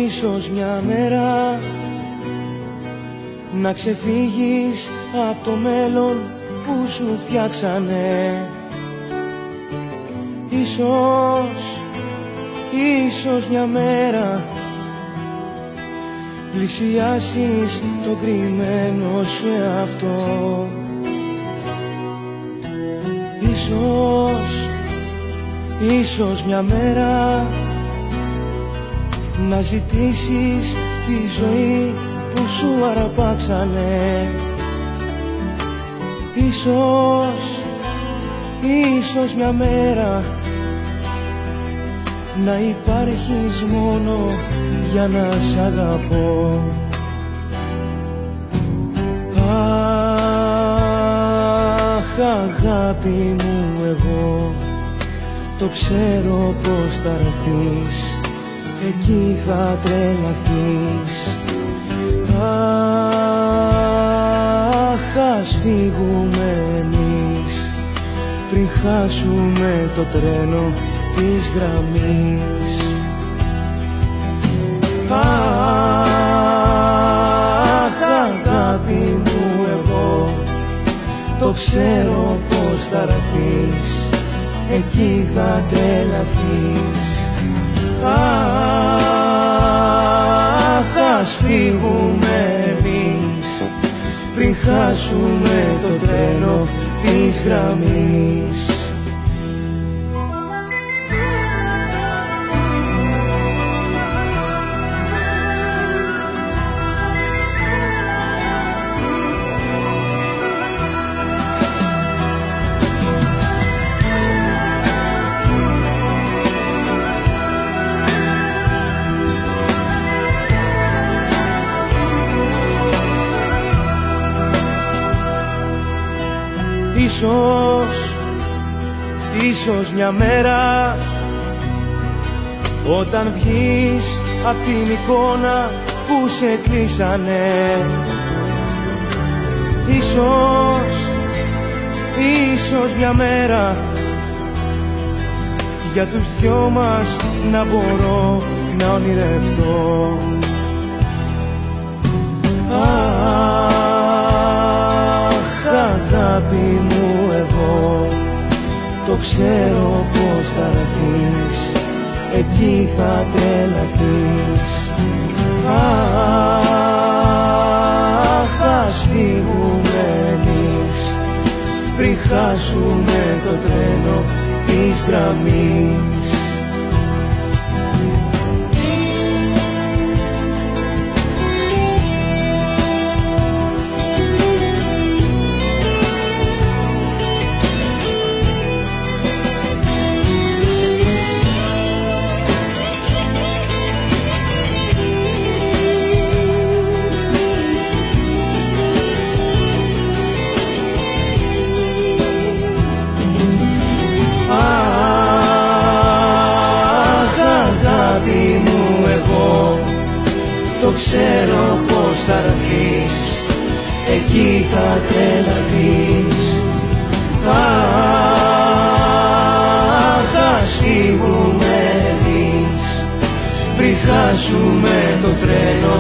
Ίσως μια μέρα να ξεφύγεις από το μέλλον που σου φτιάξανε. Ίσως μια μέρα πλησιάσεις το κρυμμένο σου εαυτό. Ίσως μια μέρα να ζητήσεις τη ζωή που σου αρπάξανε. Ίσως μια μέρα να υπάρχεις μόνο για να σ' αγαπώ. Αχ, αγάπη μου, εγώ το ξέρω πως θα έρθεις, εκεί θα τρελαθείς. Αχ, ας φύγουμε εμείς πριν χάσουμε το τρένο της γραμμής. Αχ, αγάπη μου, εγώ το ξέρω πως θα έρθεις, εκεί θα τρελαθείς. Αχ, ας φύγουμε εμείς πριν χάσουμε το τρένο της γραμμής. Ίσως μια μέρα όταν βγεις απ' την εικόνα που σε κλείσανε. Ίσως μια μέρα για τους δυο μας να μπορώ να ονειρευτώ. Αγάπη μου, εγώ το ξέρω πως θα έρθεις, εκεί θα τρελαθείς. Αχ, ας φύγουμε εμείς πριν χάσουμε το τρένο της γραμμής. Το ξέρω πως θα έρθεις, εκεί θα τρελαθείς. Αχ, ας φύγουμε εμείς πριν χάσουμε το τρένο